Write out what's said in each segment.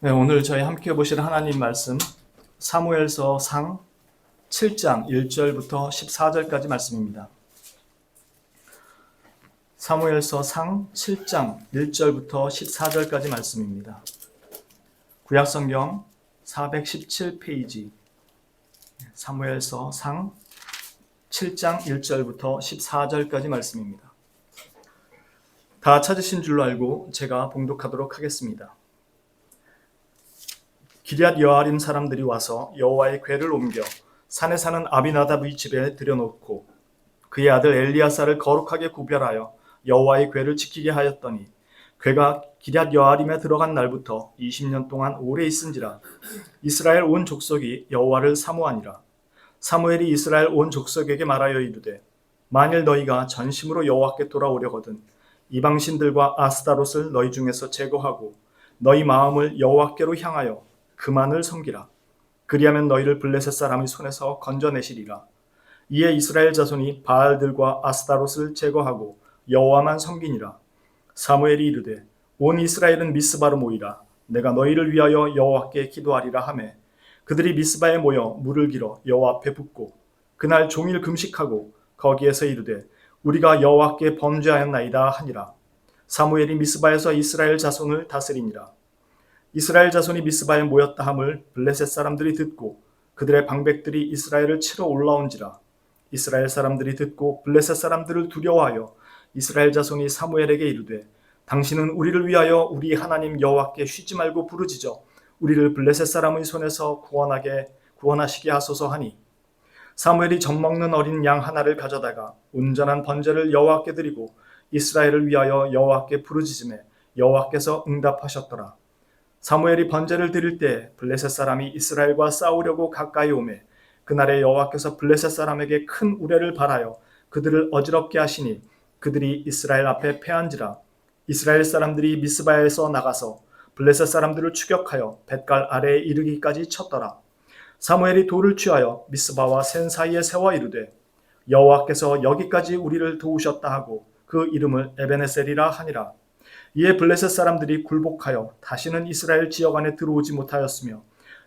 네, 오늘 저희 함께 보실 하나님 말씀 사무엘서 상 7장 1절부터 14절까지 말씀입니다. 사무엘서 상 7장 1절부터 14절까지 말씀입니다. 구약성경 417페이지 사무엘서 상 7장 1절부터 14절까지 말씀입니다. 다 찾으신 줄로 알고 제가 봉독하도록 하겠습니다. 기럇 여아림 사람들이 와서 여호와의 궤를 옮겨 산에 사는 아비나답의 집에 들여놓고 그의 아들 엘리야사를 거룩하게 구별하여 여호와의 궤를 지키게 하였더니 궤가 기럇 여아림에 들어간 날부터 20년 동안 오래 있은지라. 이스라엘 온 족속이 여호와를 사모하니라. 사무엘이 이스라엘 온 족속에게 말하여 이르되 만일 너희가 전심으로 여호와께 돌아오려거든 이방신들과 아스타롯을 너희 중에서 제거하고 너희 마음을 여호와께로 향하여 그만을 섬기라. 그리하면 너희를 블레셋 사람의 손에서 건져내시리라. 이에 이스라엘 자손이 바알들과 아스타롯을 제거하고 여호와만 섬기니라. 사무엘이 이르되 온 이스라엘은 미스바로 모이라. 내가 너희를 위하여 여호와께 기도하리라 하매 그들이 미스바에 모여 물을 길어 여호와 앞에 붓고 그날 종일 금식하고 거기에서 이르되 우리가 여호와께 범죄하였나이다 하니라. 사무엘이 미스바에서 이스라엘 자손을 다스리니라. 이스라엘 자손이 미스바에 모였다 함을 블레셋 사람들이 듣고 그들의 방백들이 이스라엘을 치러 올라온지라. 이스라엘 사람들이 듣고 블레셋 사람들을 두려워하여 이스라엘 자손이 사무엘에게 이르되 당신은 우리를 위하여 우리 하나님 여호와께 쉬지 말고 부르짖어 우리를 블레셋 사람의 손에서 구원하시게 하소서 하니 사무엘이 젖먹는 어린 양 하나를 가져다가 온전한 번제를 여호와께 드리고 이스라엘을 위하여 여호와께 부르짖음에 여호와께서 응답하셨더라. 사무엘이 번제를 드릴 때 블레셋 사람이 이스라엘과 싸우려고 가까이 오매 그날에 여호와께서 블레셋 사람에게 큰 우레를 발하여 그들을 어지럽게 하시니 그들이 이스라엘 앞에 패한지라. 이스라엘 사람들이 미스바에서 나가서 블레셋 사람들을 추격하여 뱃갈 아래에 이르기까지 쳤더라. 사무엘이 돌을 취하여 미스바와 센 사이에 세워 이르되 여호와께서 여기까지 우리를 도우셨다 하고 그 이름을 에베네셀이라 하니라. 이에 블레셋 사람들이 굴복하여 다시는 이스라엘 지역 안에 들어오지 못하였으며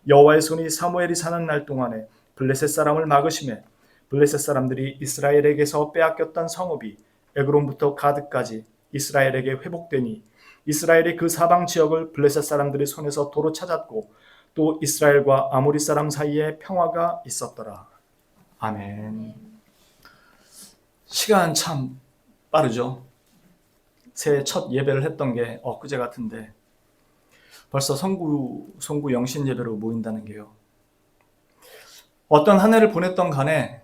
여호와의 손이 사무엘이 사는 날 동안에 블레셋 사람을 막으심에 블레셋 사람들이 이스라엘에게서 빼앗겼던 성읍이 에그론부터 가드까지 이스라엘에게 회복되니 이스라엘이 그 사방 지역을 블레셋 사람들의 손에서 도로 찾았고 또 이스라엘과 아모리 사람 사이에 평화가 있었더라. 아멘. 시간 참 빠르죠. 새해 첫 예배를 했던 게 엊그제 같은데 벌써 송구 영신 예배로 모인다는 게요. 어떤 한 해를 보냈던 간에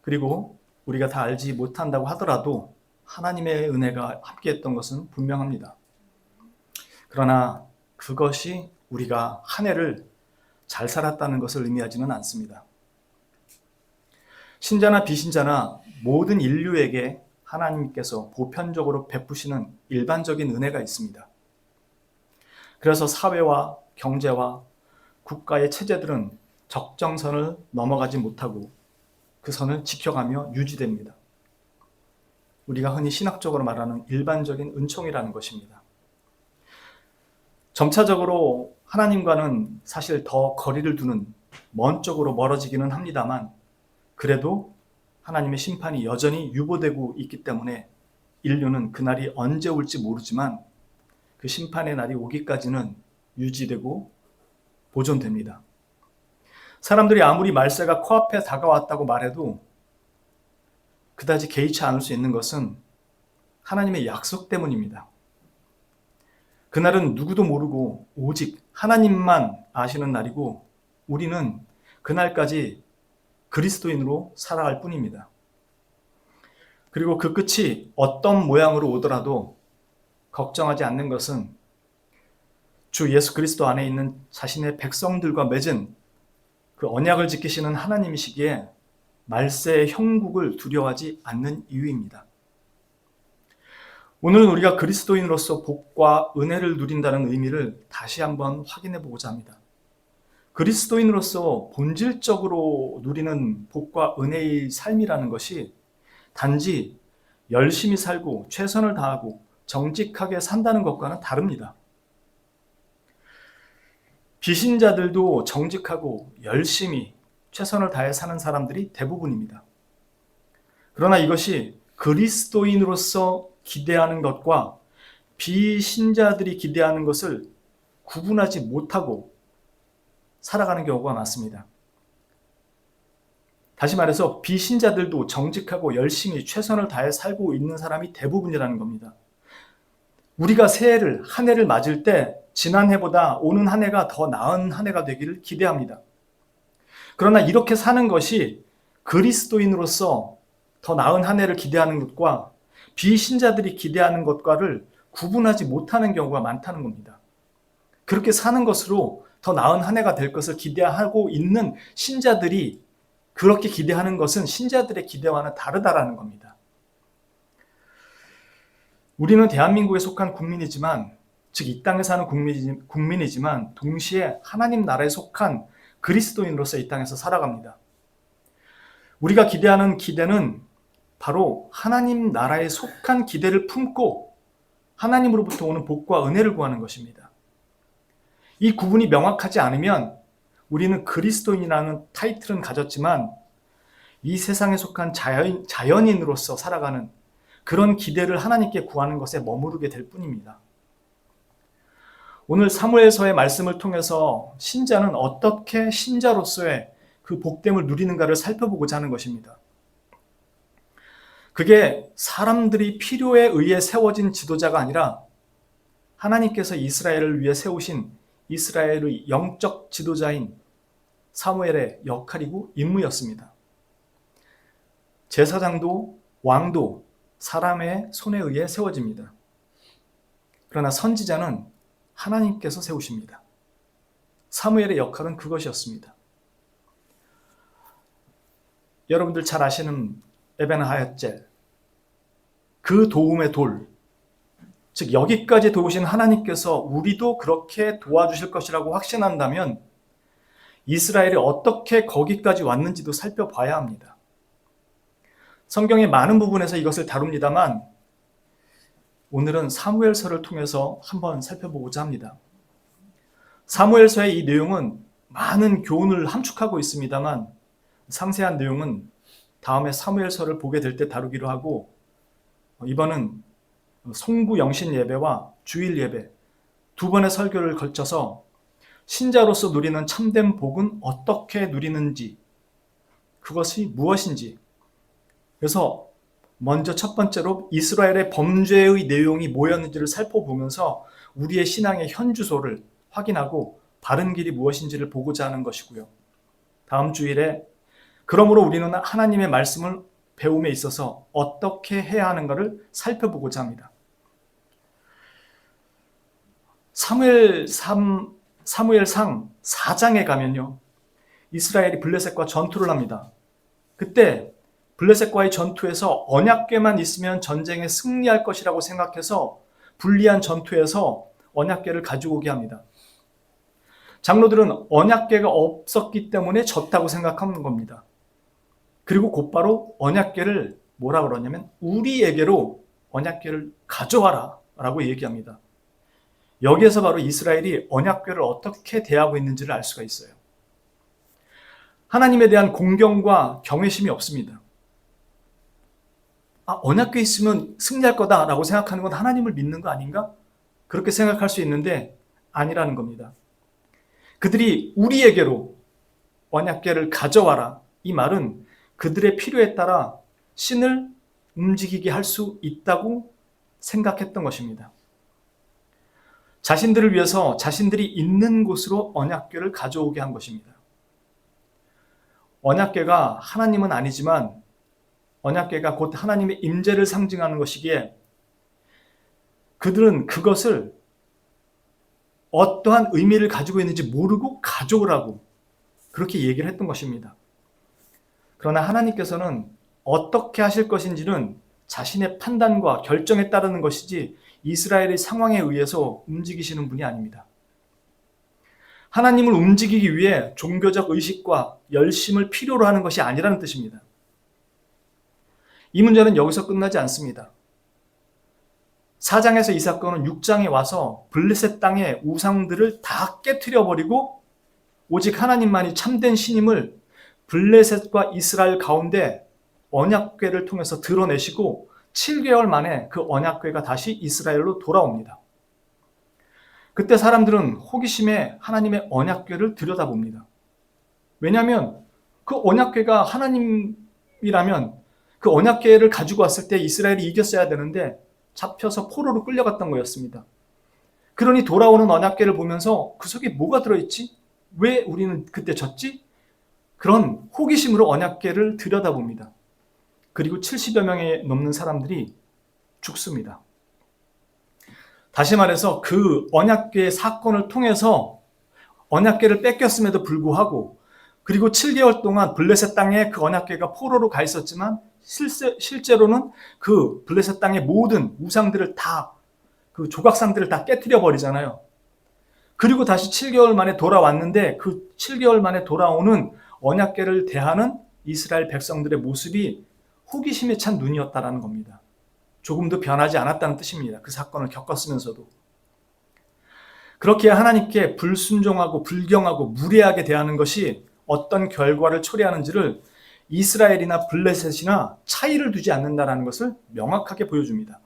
그리고 우리가 다 알지 못한다고 하더라도 하나님의 은혜가 함께했던 것은 분명합니다. 그러나 그것이 우리가 한 해를 잘 살았다는 것을 의미하지는 않습니다. 신자나 비신자나 모든 인류에게 하나님께서 보편적으로 베푸시는 일반적인 은혜가 있습니다. 그래서 사회와 경제와 국가의 체제들은 적정선을 넘어가지 못하고 그 선을 지켜가며 유지됩니다. 우리가 흔히 신학적으로 말하는 일반적인 은총이라는 것입니다. 점차적으로 하나님과는 사실 더 거리를 두는 먼 쪽으로 멀어지기는 합니다만 그래도 하나님의 심판이 여전히 유보되고 있기 때문에 인류는 그날이 언제 올지 모르지만 그 심판의 날이 오기까지는 유지되고 보존됩니다. 사람들이 아무리 말세가 코앞에 다가왔다고 말해도 그다지 개의치 않을 수 있는 것은 하나님의 약속 때문입니다. 그날은 누구도 모르고 오직 하나님만 아시는 날이고 우리는 그날까지 그리스도인으로 살아갈 뿐입니다. 그리고 그 끝이 어떤 모양으로 오더라도 걱정하지 않는 것은 주 예수 그리스도 안에 있는 자신의 백성들과 맺은 그 언약을 지키시는 하나님이시기에 말세의 형국을 두려워하지 않는 이유입니다. 오늘은 우리가 그리스도인으로서 복과 은혜를 누린다는 의미를 다시 한번 확인해 보고자 합니다. 그리스도인으로서 본질적으로 누리는 복과 은혜의 삶이라는 것이 단지 열심히 살고 최선을 다하고 정직하게 산다는 것과는 다릅니다. 비신자들도 정직하고 열심히 최선을 다해 사는 사람들이 대부분입니다. 그러나 이것이 그리스도인으로서 기대하는 것과 비신자들이 기대하는 것을 구분하지 못하고 살아가는 경우가 많습니다. 다시 말해서 비신자들도 정직하고 열심히 최선을 다해 살고 있는 사람이 대부분이라는 겁니다. 우리가 한 해를 맞을 때 지난해보다 오는 한 해가 더 나은 한 해가 되기를 기대합니다. 그러나 이렇게 사는 것이 그리스도인으로서 더 나은 한 해를 기대하는 것과 비신자들이 기대하는 것과를 구분하지 못하는 경우가 많다는 겁니다. 그렇게 사는 것으로 더 나은 한 해가 될 것을 기대하고 있는 신자들이 그렇게 기대하는 것은 신자들의 기대와는 다르다라는 겁니다. 우리는 대한민국에 속한 국민이지만, 즉 이 땅에 사는 국민이지만 동시에 하나님 나라에 속한 그리스도인으로서 이 땅에서 살아갑니다. 우리가 기대하는 기대는 바로 하나님 나라에 속한 기대를 품고 하나님으로부터 오는 복과 은혜를 구하는 것입니다. 이 구분이 명확하지 않으면 우리는 그리스도인이라는 타이틀은 가졌지만 이 세상에 속한 자연인으로서 살아가는 그런 기대를 하나님께 구하는 것에 머무르게 될 뿐입니다. 오늘 사무엘서의 말씀을 통해서 신자는 어떻게 신자로서의 그 복됨을 누리는가를 살펴보고자 하는 것입니다. 그게 사람들이 필요에 의해 세워진 지도자가 아니라 하나님께서 이스라엘을 위해 세우신 이스라엘의 영적 지도자인 사무엘의 역할이고 임무였습니다. 제사장도 왕도 사람의 손에 의해 세워집니다. 그러나 선지자는 하나님께서 세우십니다. 사무엘의 역할은 그것이었습니다. 여러분들 잘 아시는 에벤하야젤, 그 도움의 돌, 즉 여기까지 도우신 하나님께서 우리도 그렇게 도와주실 것이라고 확신한다면 이스라엘이 어떻게 거기까지 왔는지도 살펴봐야 합니다. 성경의 많은 부분에서 이것을 다룹니다만 오늘은 사무엘서를 통해서 한번 살펴보고자 합니다. 사무엘서의 이 내용은 많은 교훈을 함축하고 있습니다만 상세한 내용은 다음에 사무엘서를 보게 될 때 다루기로 하고, 이번은 송구 영신 예배와 주일 예배 두 번의 설교를 걸쳐서 신자로서 누리는 참된 복은 어떻게 누리는지, 그것이 무엇인지, 그래서 먼저 첫 번째로 이스라엘의 범죄의 내용이 뭐였는지를 살펴보면서 우리의 신앙의 현주소를 확인하고 바른 길이 무엇인지를 보고자 하는 것이고요. 다음 주일에 그러므로 우리는 하나님의 말씀을 배움에 있어서 어떻게 해야 하는가를 살펴보고자 합니다. 사무엘상 4장에 가면요, 이스라엘이 블레셋과 전투를 합니다. 그때 블레셋과의 전투에서 언약궤만 있으면 전쟁에 승리할 것이라고 생각해서 불리한 전투에서 언약궤를 가지고 오게 합니다. 장로들은 언약궤가 없었기 때문에 졌다고 생각하는 겁니다. 그리고 곧바로 언약궤를 뭐라 그러냐면 우리에게로 언약궤를 가져와라 라고 얘기합니다. 여기에서 바로 이스라엘이 언약궤를 어떻게 대하고 있는지를 알 수가 있어요. 하나님에 대한 공경과 경외심이 없습니다. 언약궤 있으면 승리할 거다라고 생각하는 건 하나님을 믿는 거 아닌가? 그렇게 생각할 수 있는데 아니라는 겁니다. 그들이 우리에게로 언약궤를 가져와라, 이 말은 그들의 필요에 따라 신을 움직이게 할 수 있다고 생각했던 것입니다. 자신들을 위해서 자신들이 있는 곳으로 언약궤를 가져오게 한 것입니다. 언약궤가 하나님은 아니지만 언약궤가 곧 하나님의 임재를 상징하는 것이기에 그들은 그것을 어떠한 의미를 가지고 있는지 모르고 가져오라고 그렇게 얘기를 했던 것입니다. 그러나 하나님께서는 어떻게 하실 것인지는 자신의 판단과 결정에 따르는 것이지 이스라엘의 상황에 의해서 움직이시는 분이 아닙니다. 하나님을 움직이기 위해 종교적 의식과 열심을 필요로 하는 것이 아니라는 뜻입니다. 이 문제는 여기서 끝나지 않습니다. 4장에서 이 사건은 6장에 와서 블레셋 땅의 우상들을 다 깨트려버리고 오직 하나님만이 참된 신임을 블레셋과 이스라엘 가운데 언약궤를 통해서 드러내시고 7개월 만에 그 언약궤가 다시 이스라엘로 돌아옵니다. 그때 사람들은 호기심에 하나님의 언약궤를 들여다봅니다. 왜냐하면 그 언약궤가 하나님이라면 그 언약궤를 가지고 왔을 때 이스라엘이 이겼어야 되는데 잡혀서 포로로 끌려갔던 거였습니다. 그러니 돌아오는 언약궤를 보면서 그 속에 뭐가 들어있지? 왜 우리는 그때 졌지? 그런 호기심으로 언약궤를 들여다봅니다. 그리고 70여 명에 넘는 사람들이 죽습니다. 다시 말해서 그 언약궤 사건을 통해서 언약궤를 뺏겼음에도 불구하고 그리고 7개월 동안 블레셋 땅에 그 언약궤가 포로로 가 있었지만 실제로는 그 블레셋 땅의 모든 우상들을 다 그 조각상들을 다 깨뜨려 버리잖아요. 그리고 다시 7개월 만에 돌아왔는데 그 7개월 만에 돌아오는 언약궤를 대하는 이스라엘 백성들의 모습이 호기심에 찬 눈이었다라는 겁니다. 조금도 변하지 않았다는 뜻입니다. 그 사건을 겪었으면서도. 그렇게 하나님께 불순종하고 불경하고 무례하게 대하는 것이 어떤 결과를 초래하는지를 이스라엘이나 블레셋이나 차이를 두지 않는다는 것을 명확하게 보여줍니다.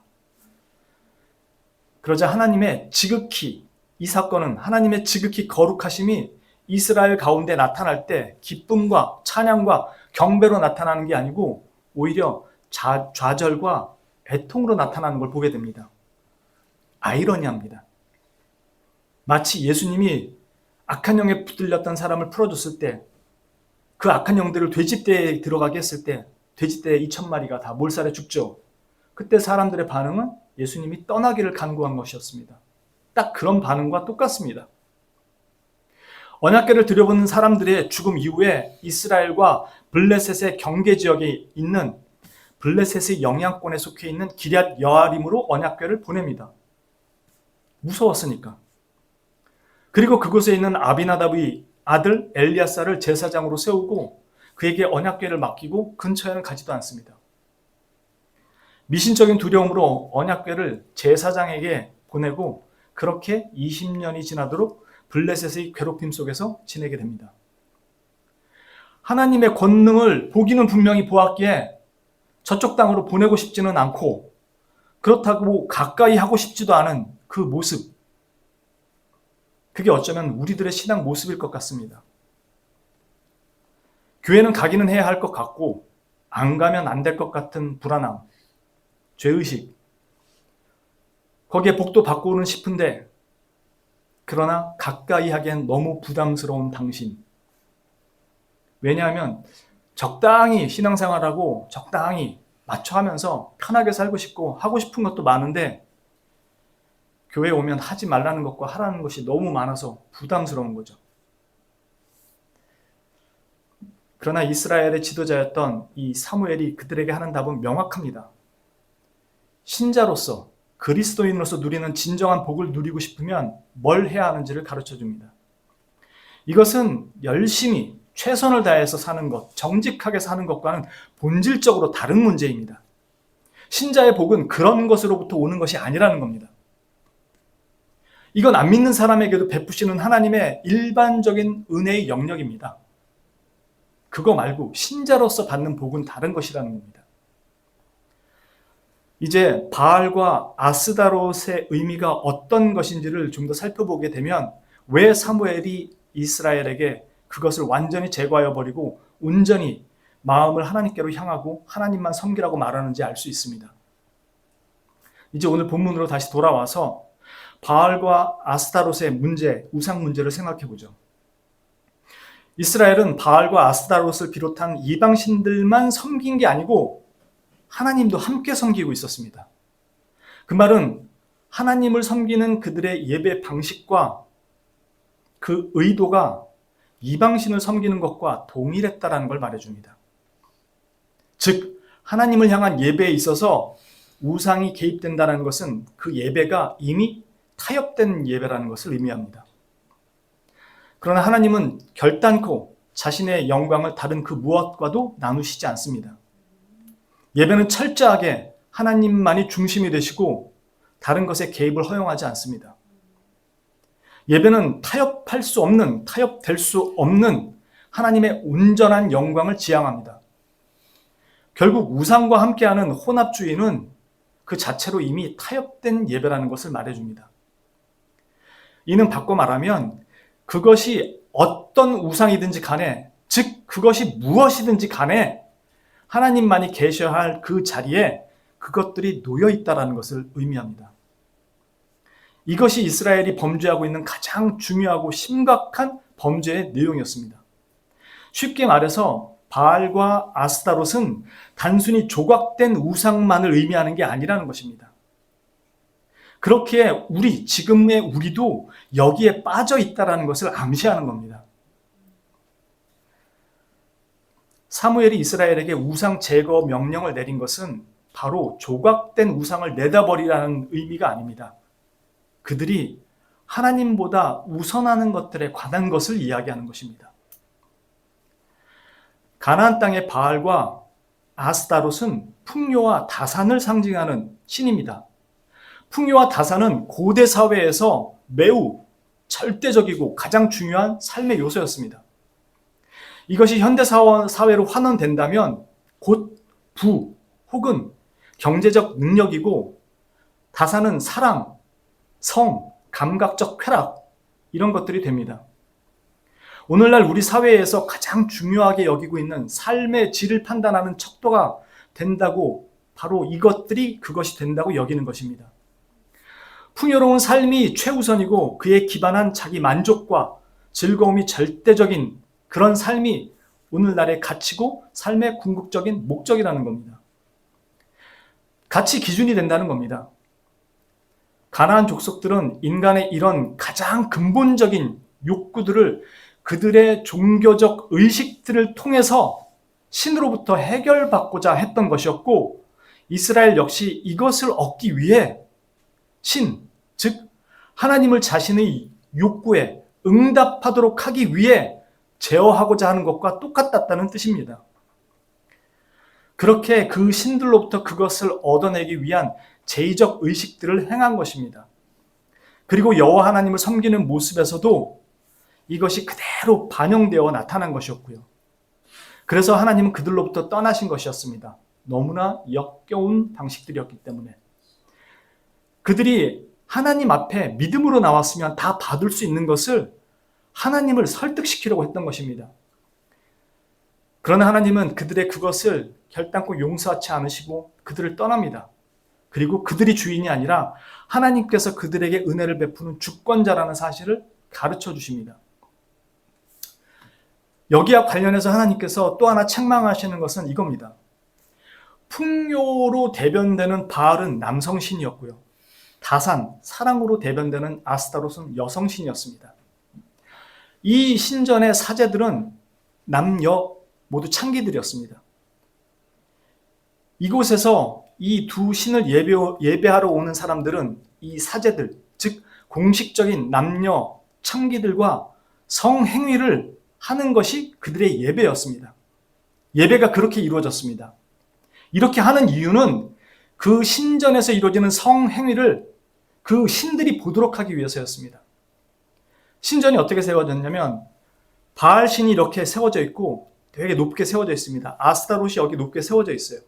그러자 하나님의 지극히 이 사건은 하나님의 지극히 거룩하심이 이스라엘 가운데 나타날 때 기쁨과 찬양과 경배로 나타나는 게 아니고 오히려 좌절과 애통으로 나타나는 걸 보게 됩니다. 아이러니합니다. 마치 예수님이 악한 영에 붙들렸던 사람을 풀어줬을 때 그 악한 영들을 돼지떼에 들어가게 했을 때 돼지떼 2,000마리가 다 몰살에 죽죠. 그때 사람들의 반응은 예수님이 떠나기를 간구한 것이었습니다. 딱 그런 반응과 똑같습니다. 언약궤를 들여보는 사람들의 죽음 이후에 이스라엘과 블레셋의 경계 지역에 있는 블레셋의 영향권에 속해 있는 기럇 여아림으로 언약궤를 보냅니다. 무서웠으니까. 그리고 그곳에 있는 아비나답의 아들 엘리야사를 제사장으로 세우고 그에게 언약궤를 맡기고 근처에는 가지도 않습니다. 미신적인 두려움으로 언약궤를 제사장에게 보내고 그렇게 20년이 지나도록 블레셋의 괴롭힘 속에서 지내게 됩니다. 하나님의 권능을 보기는 분명히 보았기에 저쪽 땅으로 보내고 싶지는 않고 그렇다고 가까이 하고 싶지도 않은 그 모습, 그게 어쩌면 우리들의 신앙 모습일 것 같습니다. 교회는 가기는 해야 할 것 같고 안 가면 안 될 것 같은 불안함, 죄의식, 거기에 복도 받고는 싶은데 그러나 가까이 하기엔 너무 부담스러운 당신. 왜냐하면 적당히 신앙생활하고 적당히 맞춰하면서 편하게 살고 싶고 하고 싶은 것도 많은데 교회에 오면 하지 말라는 것과 하라는 것이 너무 많아서 부담스러운 거죠. 그러나 이스라엘의 지도자였던 이 사무엘이 그들에게 하는 답은 명확합니다. 신자로서 그리스도인으로서 누리는 진정한 복을 누리고 싶으면 뭘 해야 하는지를 가르쳐 줍니다. 이것은 열심히 최선을 다해서 사는 것, 정직하게 사는 것과는 본질적으로 다른 문제입니다. 신자의 복은 그런 것으로부터 오는 것이 아니라는 겁니다. 이건 안 믿는 사람에게도 베푸시는 하나님의 일반적인 은혜의 영역입니다. 그거 말고 신자로서 받는 복은 다른 것이라는 겁니다. 이제 바알과 아스다롯의 의미가 어떤 것인지를 좀 더 살펴보게 되면 왜 사무엘이 이스라엘에게 그것을 완전히 제거하여 버리고 온전히 마음을 하나님께로 향하고 하나님만 섬기라고 말하는지 알 수 있습니다. 이제 오늘 본문으로 다시 돌아와서 바알과 아스타롯의 문제, 우상 문제를 생각해 보죠. 이스라엘은 바알과 아스타롯을 비롯한 이방신들만 섬긴 게 아니고 하나님도 함께 섬기고 있었습니다. 그 말은 하나님을 섬기는 그들의 예배 방식과 그 의도가 이방신을 섬기는 것과 동일했다라는 걸 말해줍니다. 즉 하나님을 향한 예배에 있어서 우상이 개입된다는 것은 그 예배가 이미 타협된 예배라는 것을 의미합니다. 그러나 하나님은 결단코 자신의 영광을 다른 그 무엇과도 나누시지 않습니다. 예배는 철저하게 하나님만이 중심이 되시고 다른 것에 개입을 허용하지 않습니다. 예배는 타협될 수 없는 하나님의 온전한 영광을 지향합니다. 결국 우상과 함께하는 혼합주의는 그 자체로 이미 타협된 예배라는 것을 말해줍니다. 이는 바꿔 말하면 그것이 어떤 우상이든지 간에, 즉 그것이 무엇이든지 간에 하나님만이 계셔야 할 그 자리에 그것들이 놓여 있다는 것을 의미합니다. 이것이 이스라엘이 범죄하고 있는 가장 중요하고 심각한 범죄의 내용이었습니다. 쉽게 말해서 바알과 아스타롯은 단순히 조각된 우상만을 의미하는 게 아니라는 것입니다. 그렇기에 지금의 우리도 여기에 빠져 있다는 것을 암시하는 겁니다. 사무엘이 이스라엘에게 우상 제거 명령을 내린 것은 바로 조각된 우상을 내다버리라는 의미가 아닙니다. 그들이 하나님보다 우선하는 것들에 관한 것을 이야기하는 것입니다. 가나안 땅의 바알과 아스타롯은 풍요와 다산을 상징하는 신입니다. 풍요와 다산은 고대 사회에서 매우 절대적이고 가장 중요한 삶의 요소였습니다. 이것이 현대 사회로 환원된다면 곧 부 혹은 경제적 능력이고, 다산은 사랑, 성, 감각적 쾌락, 이런 것들이 됩니다. 오늘날 우리 사회에서 가장 중요하게 여기고 있는 삶의 질을 판단하는 척도가 된다고, 바로 그것이 된다고 여기는 것입니다. 풍요로운 삶이 최우선이고 그에 기반한 자기 만족과 즐거움이 절대적인 그런 삶이 오늘날의 가치고 삶의 궁극적인 목적이라는 겁니다. 가치 기준이 된다는 겁니다. 가나안 족속들은 인간의 이런 가장 근본적인 욕구들을 그들의 종교적 의식들을 통해서 신으로부터 해결받고자 했던 것이었고, 이스라엘 역시 이것을 얻기 위해 즉 하나님을 자신의 욕구에 응답하도록 하기 위해 제어하고자 하는 것과 똑같았다는 뜻입니다. 그렇게 그 신들로부터 그것을 얻어내기 위한 제의적 의식들을 행한 것입니다. 그리고 여호와 하나님을 섬기는 모습에서도 이것이 그대로 반영되어 나타난 것이었고요. 그래서 하나님은 그들로부터 떠나신 것이었습니다. 너무나 역겨운 방식들이었기 때문에. 그들이 하나님 앞에 믿음으로 나왔으면 다 받을 수 있는 것을 하나님을 설득시키려고 했던 것입니다. 그러나 하나님은 그들의 그것을 결단코 용서하지 않으시고 그들을 떠납니다. 그리고 그들이 주인이 아니라 하나님께서 그들에게 은혜를 베푸는 주권자라는 사실을 가르쳐 주십니다. 여기와 관련해서 하나님께서 또 하나 책망하시는 것은 이겁니다. 풍요로 대변되는 바알은 남성신이었고요. 다산, 사랑으로 대변되는 아스타롯은 여성신이었습니다. 이 신전의 사제들은 남녀 모두 창기들이었습니다. 이곳에서 이 두 신을 예배하러 오는 사람들은 이 사제들, 즉 공식적인 남녀 창기들과 성행위를 하는 것이 그들의 예배였습니다. 예배가 그렇게 이루어졌습니다. 이렇게 하는 이유는 그 신전에서 이루어지는 성행위를 그 신들이 보도록 하기 위해서였습니다. 신전이 어떻게 세워졌냐면 바알 신이 이렇게 세워져 있고 되게 높게 세워져 있습니다. 아스타롯이 여기 높게 세워져 있어요.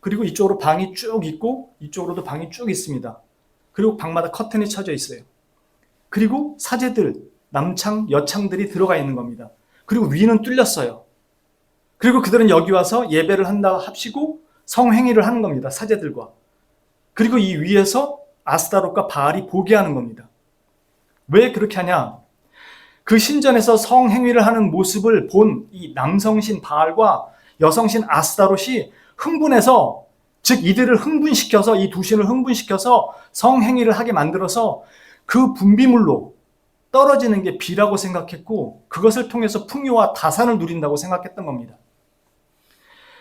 그리고 이쪽으로 방이 쭉 있고 이쪽으로도 방이 쭉 있습니다. 그리고 방마다 커튼이 쳐져 있어요. 그리고 사제들, 남창, 여창들이 들어가 있는 겁니다. 그리고 위는 뚫렸어요. 그리고 그들은 여기 와서 예배를 한다 합시고 성행위를 하는 겁니다. 사제들과. 그리고 이 위에서 아스타롯과 바알이 보게 하는 겁니다. 왜 그렇게 하냐? 그 신전에서 성행위를 하는 모습을 본 이 남성신 바알과 여성신 아스타롯이 흥분해서, 즉 이들을 흥분시켜서, 이 두 신을 흥분시켜서 성행위를 하게 만들어서 그 분비물로 떨어지는 게 비라고 생각했고, 그것을 통해서 풍요와 다산을 누린다고 생각했던 겁니다.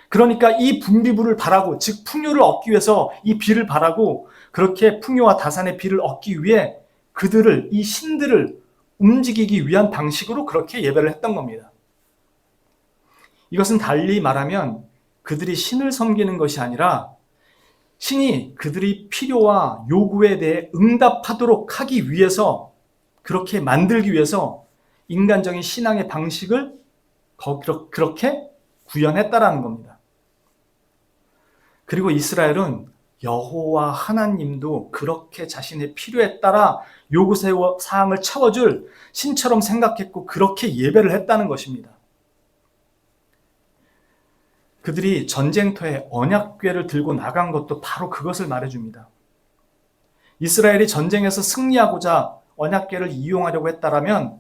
그러니까 이 분비물을 바라고, 즉 풍요를 얻기 위해서 이 비를 바라고, 그렇게 풍요와 다산의 비를 얻기 위해 그들을, 이 신들을 움직이기 위한 방식으로 그렇게 예배를 했던 겁니다. 이것은 달리 말하면 그들이 신을 섬기는 것이 아니라 신이 그들의 필요와 요구에 대해 응답하도록 하기 위해서 그렇게 만들기 위해서 인간적인 신앙의 방식을 그렇게 구현했다라는 겁니다. 그리고 이스라엘은 여호와 하나님도 그렇게 자신의 필요에 따라 요구사항을 채워줄 신처럼 생각했고 그렇게 예배를 했다는 것입니다. 그들이 전쟁터에 언약궤를 들고 나간 것도 바로 그것을 말해줍니다. 이스라엘이 전쟁에서 승리하고자 언약궤를 이용하려고 했다라면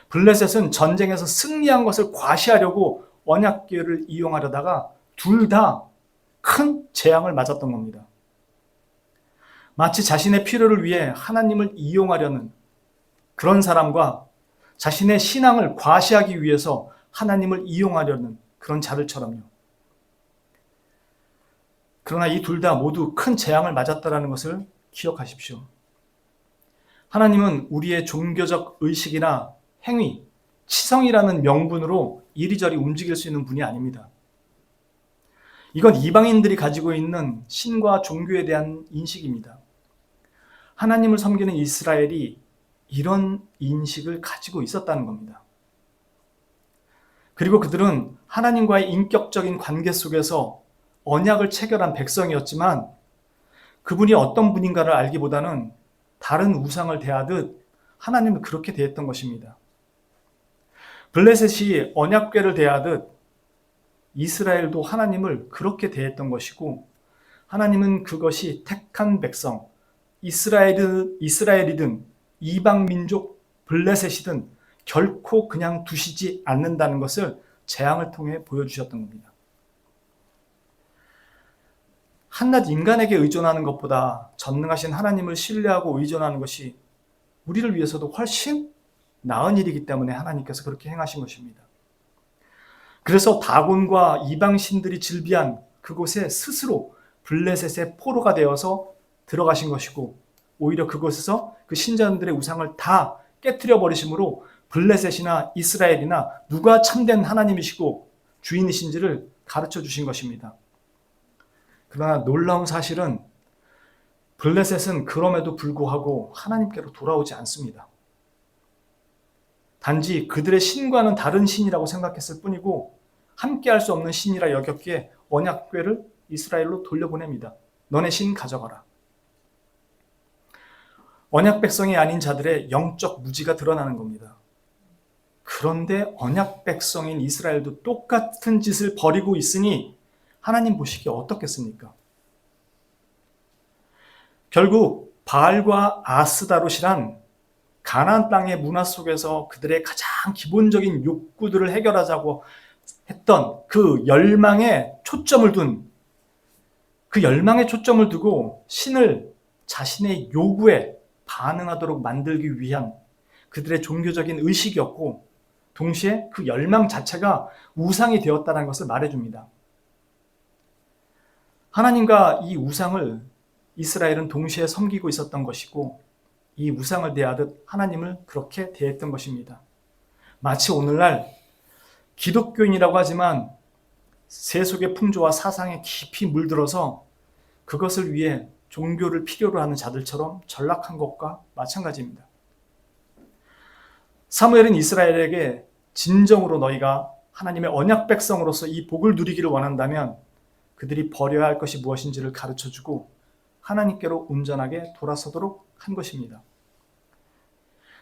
블레셋은 전쟁에서 승리한 것을 과시하려고 언약궤를 이용하려다가 둘 다 큰 재앙을 맞았던 겁니다. 마치 자신의 필요를 위해 하나님을 이용하려는 그런 사람과 자신의 신앙을 과시하기 위해서 하나님을 이용하려는 그런 자들처럼요. 그러나 이 둘 다 모두 큰 재앙을 맞았다는 것을 기억하십시오. 하나님은 우리의 종교적 의식이나 행위, 치성이라는 명분으로 이리저리 움직일 수 있는 분이 아닙니다. 이건 이방인들이 가지고 있는 신과 종교에 대한 인식입니다. 하나님을 섬기는 이스라엘이 이런 인식을 가지고 있었다는 겁니다. 그리고 그들은 하나님과의 인격적인 관계 속에서 언약을 체결한 백성이었지만 그분이 어떤 분인가를 알기보다는 다른 우상을 대하듯 하나님을 그렇게 대했던 것입니다. 블레셋이 언약궤를 대하듯 이스라엘도 하나님을 그렇게 대했던 것이고 하나님은 그것이 택한 백성, 이스라엘이든 이방 민족 블레셋이든 결코 그냥 두시지 않는다는 것을 재앙을 통해 보여주셨던 겁니다. 한낱 인간에게 의존하는 것보다 전능하신 하나님을 신뢰하고 의존하는 것이 우리를 위해서도 훨씬 나은 일이기 때문에 하나님께서 그렇게 행하신 것입니다. 그래서 다곤과 이방신들이 즐비한 그곳에 스스로 블레셋의 포로가 되어서 들어가신 것이고 오히려 그곳에서 그 신전들의 우상을 다 깨트려 버리심으로 블레셋이나 이스라엘이나 누가 참된 하나님이시고 주인이신지를 가르쳐 주신 것입니다. 그러나 놀라운 사실은 블레셋은 그럼에도 불구하고 하나님께로 돌아오지 않습니다. 단지 그들의 신과는 다른 신이라고 생각했을 뿐이고 함께 할 수 없는 신이라 여겼기에 언약궤를 이스라엘로 돌려보냅니다. 너네 신 가져가라. 언약 백성이 아닌 자들의 영적 무지가 드러나는 겁니다. 그런데 언약 백성인 이스라엘도 똑같은 짓을 벌이고 있으니 하나님 보시기에 어떻겠습니까? 결국 바알과 아스다롯이란 가나안 땅의 문화 속에서 그들의 가장 기본적인 욕구들을 해결하자고 했던 그 열망에 초점을 두고 신을 자신의 요구에 반응하도록 만들기 위한 그들의 종교적인 의식이었고 동시에 그 열망 자체가 우상이 되었다는 것을 말해줍니다. 하나님과 이 우상을 이스라엘은 동시에 섬기고 있었던 것이고 이 우상을 대하듯 하나님을 그렇게 대했던 것입니다. 마치 오늘날 기독교인이라고 하지만 세속의 풍조와 사상에 깊이 물들어서 그것을 위해 종교를 필요로 하는 자들처럼 전락한 것과 마찬가지입니다. 사무엘은 이스라엘에게 진정으로 너희가 하나님의 언약 백성으로서 이 복을 누리기를 원한다면 그들이 버려야 할 것이 무엇인지를 가르쳐주고 하나님께로 온전하게 돌아서도록 한 것입니다.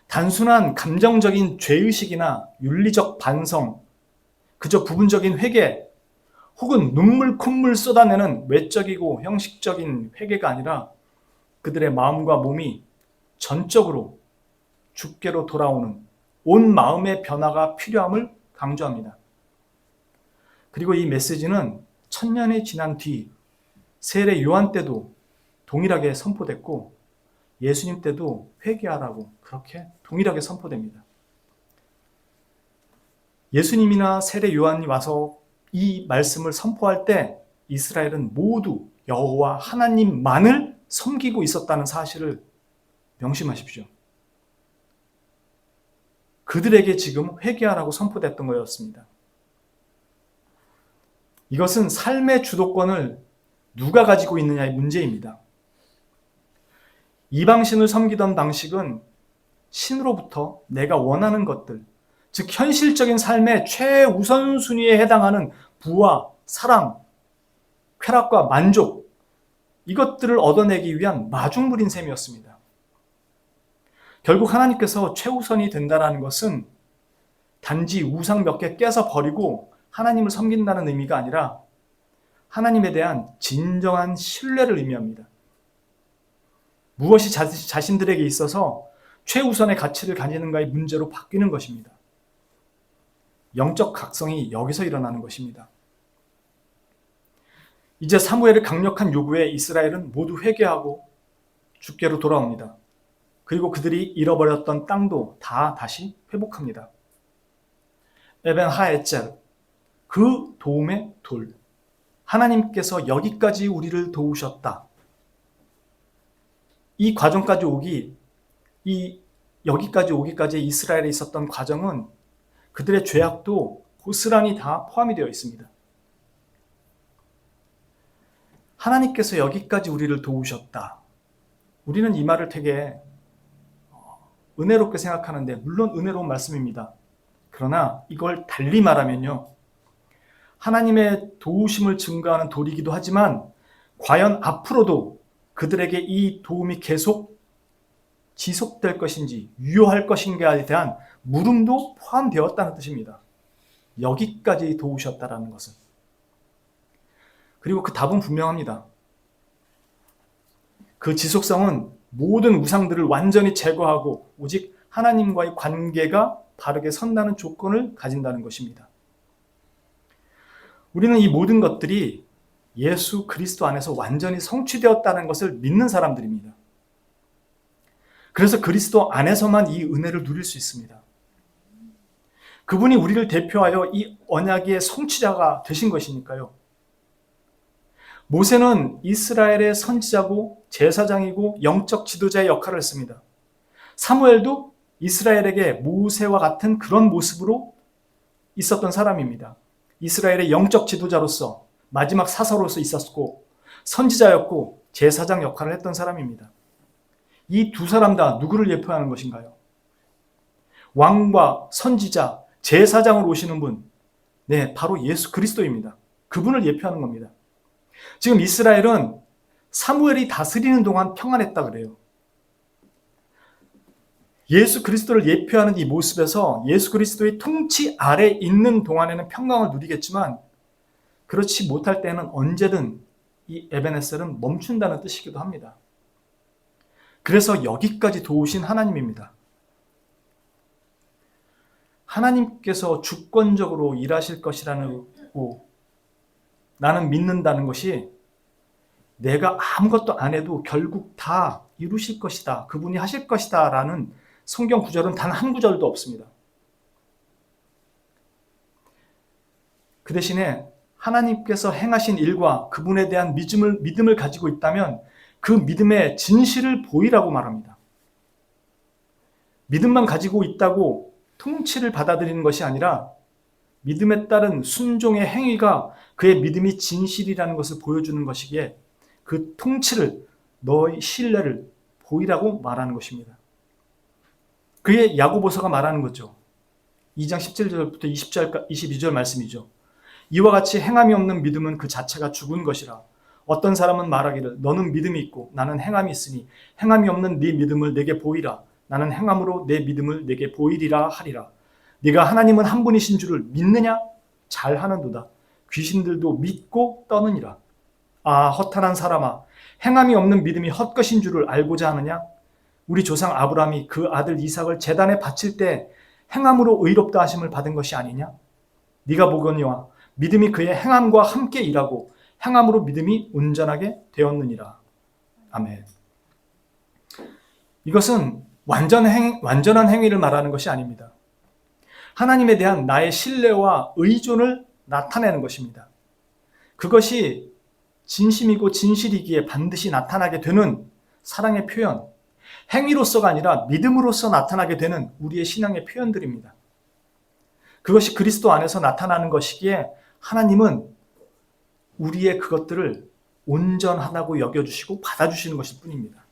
단순한 감정적인 죄의식이나 윤리적 반성, 그저 부분적인 회개 혹은 눈물 콧물 쏟아내는 외적이고 형식적인 회개가 아니라 그들의 마음과 몸이 전적으로 주께로 돌아오는 온 마음의 변화가 필요함을 강조합니다. 그리고 이 메시지는 1000년이 지난 뒤 세례 요한 때도 동일하게 선포됐고 예수님 때도 회개하라고 그렇게 동일하게 선포됩니다. 예수님이나 세례 요한이 와서 이 말씀을 선포할 때 이스라엘은 모두 여호와 하나님만을 섬기고 있었다는 사실을 명심하십시오. 그들에게 지금 회개하라고 선포됐던 거였습니다. 이것은 삶의 주도권을 누가 가지고 있느냐의 문제입니다. 이방신을 섬기던 당식은 신으로부터 내가 원하는 것들, 즉 현실적인 삶의 최우선순위에 해당하는 부와 사랑, 쾌락과 만족, 이것들을 얻어내기 위한 마중물인 셈이었습니다. 결국 하나님께서 최우선이 된다는 것은 단지 우상 몇 개 깨서 버리고 하나님을 섬긴다는 의미가 아니라 하나님에 대한 진정한 신뢰를 의미합니다. 무엇이 자신들에게 있어서 최우선의 가치를 가지는가의 문제로 바뀌는 것입니다. 영적 각성이 여기서 일어나는 것입니다. 이제 사무엘의 강력한 요구에 이스라엘은 모두 회개하고 주께로 돌아옵니다. 그리고 그들이 잃어버렸던 땅도 다 다시 회복합니다. 에벤 하에첼, 그 도움의 돌. 하나님께서 여기까지 우리를 도우셨다. 이 과정까지 여기까지 오기까지 이스라엘에 있었던 과정은 그들의 죄악도 고스란히 다 포함이 되어 있습니다. 하나님께서 여기까지 우리를 도우셨다. 우리는 이 말을 되게 은혜롭게 생각하는데, 물론 은혜로운 말씀입니다. 그러나 이걸 달리 말하면요, 하나님의 도우심을 증거하는 돌이기도 하지만 과연 앞으로도 그들에게 이 도움이 계속 지속될 것인지 유효할 것인가에 대한 물음도 포함되었다는 뜻입니다. 여기까지 도우셨다라는 것은. 그리고 그 답은 분명합니다. 그 지속성은 모든 우상들을 완전히 제거하고 오직 하나님과의 관계가 바르게 선다는 조건을 가진다는 것입니다. 우리는 이 모든 것들이 예수 그리스도 안에서 완전히 성취되었다는 것을 믿는 사람들입니다. 그래서 그리스도 안에서만 이 은혜를 누릴 수 있습니다. 그분이 우리를 대표하여 이 언약의 성취자가 되신 것이니까요. 모세는 이스라엘의 선지자고 제사장이고 영적 지도자의 역할을 했습니다. 사무엘도 이스라엘에게 모세와 같은 그런 모습으로 있었던 사람입니다. 이스라엘의 영적 지도자로서 마지막 사사로서 있었고 선지자였고 제사장 역할을 했던 사람입니다. 이 두 사람 다 누구를 예표하는 것인가요? 왕과 선지자, 제사장으로 오시는 분, 네, 바로 예수 그리스도입니다. 그분을 예표하는 겁니다. 지금 이스라엘은 사무엘이 다스리는 동안 평안했다 그래요. 예수 그리스도를 예표하는 이 모습에서 예수 그리스도의 통치 아래 있는 동안에는 평강을 누리겠지만 그렇지 못할 때는 언제든 이 에벤에셀은 멈춘다는 뜻이기도 합니다. 그래서 여기까지 도우신 하나님입니다. 하나님께서 주권적으로 일하실 것이라고 나는 믿는다는 것이 내가 아무것도 안 해도 결국 다 이루실 것이다, 그분이 하실 것이다 라는 성경 구절은 단 한 구절도 없습니다. 그 대신에 하나님께서 행하신 일과 그분에 대한 믿음을 가지고 있다면 그 믿음의 진실을 보이라고 말합니다. 믿음만 가지고 있다고 통치를 받아들이는 것이 아니라 믿음에 따른 순종의 행위가 그의 믿음이 진실이라는 것을 보여주는 것이기에 그 통치를, 너의 신뢰를 보이라고 말하는 것입니다. 그게 야고보서가 말하는 거죠. 2장 17절부터 22절 말씀이죠. 이와 같이 행함이 없는 믿음은 그 자체가 죽은 것이라. 어떤 사람은 말하기를 너는 믿음이 있고 나는 행함이 있으니 행함이 없는 네 믿음을 내게 보이라. 나는 행함으로 내 믿음을 내게 보이리라 하리라. 네가 하나님은 한 분이신 줄을 믿느냐? 잘하는도다. 귀신들도 믿고 떠느니라. 아, 허탄한 사람아, 행함이 없는 믿음이 헛것인 줄을 알고자 하느냐? 우리 조상 아브라함이 그 아들 이삭을 제단에 바칠 때 행함으로 의롭다 하심을 받은 것이 아니냐? 네가 보거니와 믿음이 그의 행함과 함께 일하고 행함으로 믿음이 온전하게 되었느니라. 아멘. 이것은 완전한 행위를 말하는 것이 아닙니다. 하나님에 대한 나의 신뢰와 의존을 나타내는 것입니다. 그것이 진심이고 진실이기에 반드시 나타나게 되는 사랑의 표현, 행위로서가 아니라 믿음으로서 나타나게 되는 우리의 신앙의 표현들입니다. 그것이 그리스도 안에서 나타나는 것이기에 하나님은 우리의 그것들을 온전하다고 여겨주시고 받아주시는 것일 뿐입니다.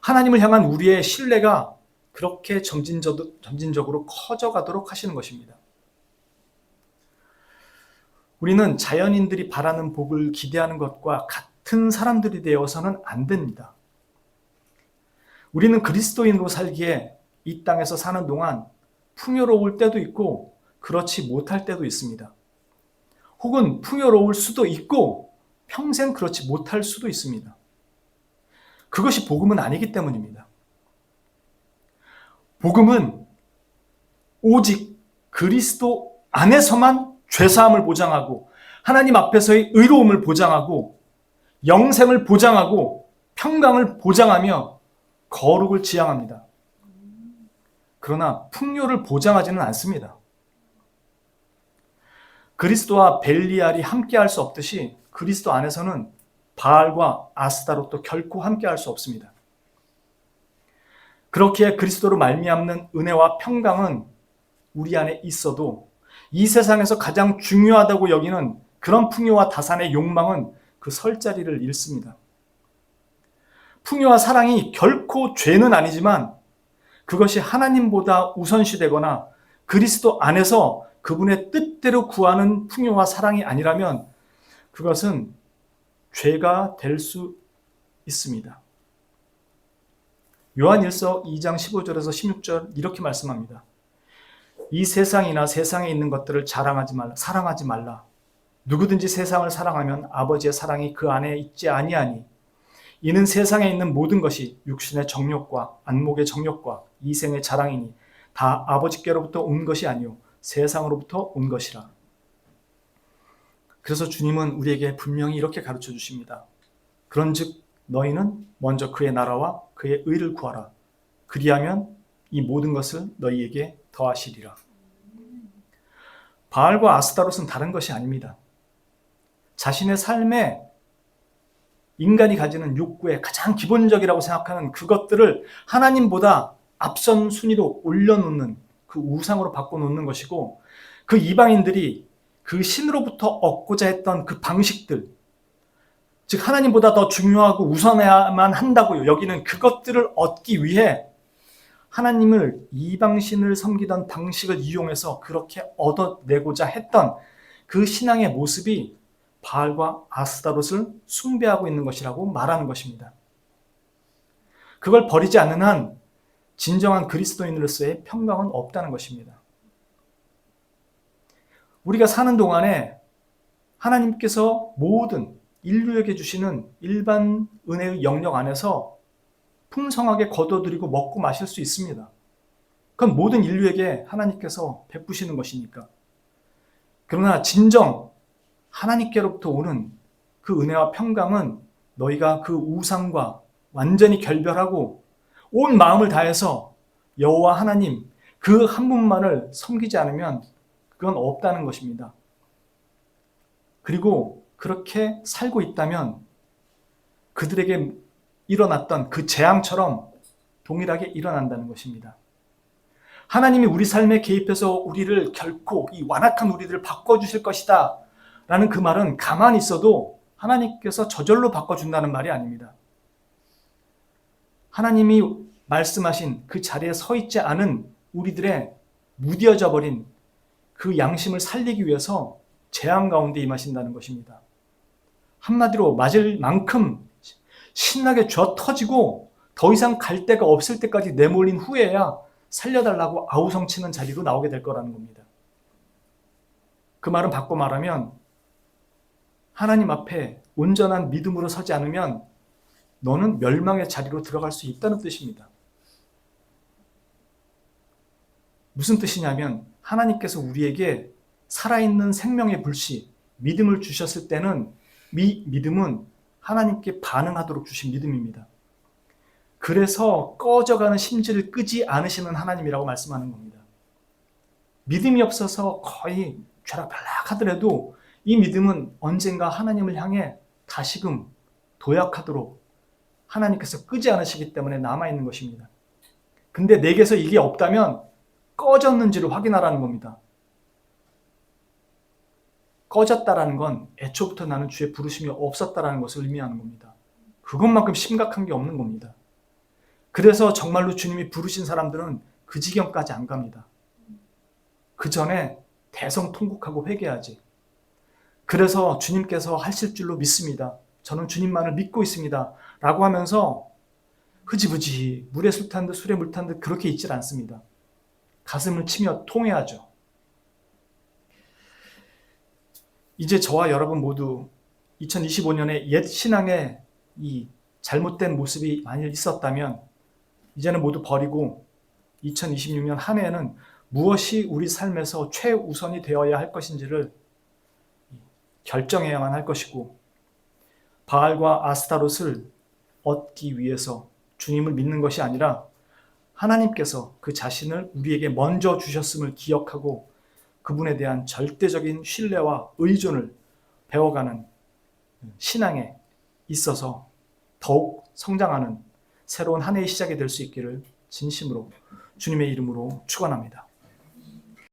하나님을 향한 우리의 신뢰가 그렇게 점진적으로 커져가도록 하시는 것입니다. 우리는 자연인들이 바라는 복을 기대하는 것과 같은 사람들이 되어서는 안 됩니다. 우리는 그리스도인으로 살기에 이 땅에서 사는 동안 풍요로울 때도 있고 그렇지 못할 때도 있습니다. 혹은 풍요로울 수도 있고 평생 그렇지 못할 수도 있습니다. 그것이 복음은 아니기 때문입니다. 복음은 오직 그리스도 안에서만 죄사함을 보장하고 하나님 앞에서의 의로움을 보장하고 영생을 보장하고 평강을 보장하며 거룩을 지향합니다. 그러나 풍요를 보장하지는 않습니다. 그리스도와 벨리알이 함께할 수 없듯이 그리스도 안에서는 바알과 아스타롯도 결코 함께할 수 없습니다. 그렇기에 그리스도로 말미암는 은혜와 평강은 우리 안에 있어도 이 세상에서 가장 중요하다고 여기는 그런 풍요와 다산의 욕망은 그 설 자리를 잃습니다. 풍요와 사랑이 결코 죄는 아니지만 그것이 하나님보다 우선시되거나 그리스도 안에서 그분의 뜻대로 구하는 풍요와 사랑이 아니라면 그것은 죄가 될 수 있습니다. 요한 1서 2장 15절에서 16절 이렇게 말씀합니다. 이 세상이나 세상에 있는 것들을 자랑하지 말라, 사랑하지 말라. 누구든지 세상을 사랑하면 아버지의 사랑이 그 안에 있지 아니하니 이는 세상에 있는 모든 것이 육신의 정욕과 안목의 정욕과 이생의 자랑이니 다 아버지께로부터 온 것이 아니요 세상으로부터 온 것이라. 그래서 주님은 우리에게 분명히 이렇게 가르쳐 주십니다. 그런즉 너희는 먼저 그의 나라와 그의 의를 구하라. 그리하면 이 모든 것을 너희에게 더하시리라. 바알과 아스타롯은 다른 것이 아닙니다. 자신의 삶에 인간이 가지는 욕구의 가장 기본적이라고 생각하는 그것들을 하나님보다 앞선 순위로 올려놓는 그 우상으로 바꿔놓는 것이고 그 이방인들이 그 신으로부터 얻고자 했던 그 방식들, 즉 하나님보다 더 중요하고 우선해야만 한다고 여기는 그것들을 얻기 위해 하나님을 이방신을 섬기던 방식을 이용해서 그렇게 얻어내고자 했던 그 신앙의 모습이 바알과 아스타롯을 숭배하고 있는 것이라고 말하는 것입니다. 그걸 버리지 않는 한 진정한 그리스도인으로서의 평강은 없다는 것입니다. 우리가 사는 동안에 하나님께서 모든 인류에게 주시는 일반 은혜의 영역 안에서 풍성하게 거둬들이고 먹고 마실 수 있습니다. 그건 모든 인류에게 하나님께서 베푸시는 것이니까. 그러나 진정 하나님께로부터 오는 그 은혜와 평강은 너희가 그 우상과 완전히 결별하고 온 마음을 다해서 여호와 하나님 그 한 분만을 섬기지 않으면 그건 없다는 것입니다. 그리고 그렇게 살고 있다면 그들에게 일어났던 그 재앙처럼 동일하게 일어난다는 것입니다. 하나님이 우리 삶에 개입해서 우리를 결코 이 완악한 우리들을 바꿔주실 것이다 라는 그 말은 가만히 있어도 하나님께서 저절로 바꿔준다는 말이 아닙니다. 하나님이 말씀하신 그 자리에 서 있지 않은 우리들의 무뎌져 버린 그 양심을 살리기 위해서 재앙 가운데 임하신다는 것입니다. 한마디로 맞을 만큼 신나게 쥐어 터지고 더 이상 갈 데가 없을 때까지 내몰린 후에야 살려달라고 아우성치는 자리로 나오게 될 거라는 겁니다. 그 말은 바꿔 말하면 하나님 앞에 온전한 믿음으로 서지 않으면 너는 멸망의 자리로 들어갈 수 있다는 뜻입니다. 무슨 뜻이냐면 하나님께서 우리에게 살아있는 생명의 불씨, 믿음을 주셨을 때는 믿음은 하나님께 반응하도록 주신 믿음입니다. 그래서 꺼져가는 심지를 끄지 않으시는 하나님이라고 말씀하는 겁니다. 믿음이 없어서 거의 쥐락펴락하더라도 이 믿음은 언젠가 하나님을 향해 다시금 도약하도록 하나님께서 끄지 않으시기 때문에 남아있는 것입니다. 근데 내게서 이게 없다면 꺼졌는지를 확인하라는 겁니다. 꺼졌다라는 건 애초부터 나는 주의 부르심이 없었다라는 것을 의미하는 겁니다. 그것만큼 심각한 게 없는 겁니다. 그래서 정말로 주님이 부르신 사람들은 그 지경까지 안 갑니다. 그 전에 대성통곡하고 회개하지. 그래서 주님께서 하실 줄로 믿습니다. 저는 주님만을 믿고 있습니다. 라고 하면서 흐지부지 물에 술 탄 듯 술에 물 탄 듯 그렇게 있질 않습니다. 가슴을 치며 통회하죠. 이제 저와 여러분 모두 2025년에 옛 신앙의 이 잘못된 모습이 만일 있었다면 이제는 모두 버리고 2026년 한 해에는 무엇이 우리 삶에서 최우선이 되어야 할 것인지를 결정해야만 할 것이고, 바알과 아스타롯을 얻기 위해서 주님을 믿는 것이 아니라 하나님께서 그 자신을 우리에게 먼저 주셨음을 기억하고 그분에 대한 절대적인 신뢰와 의존을 배워가는 신앙에 있어서 더욱 성장하는 새로운 한 해의 시작이 될 수 있기를 진심으로 주님의 이름으로 축원합니다.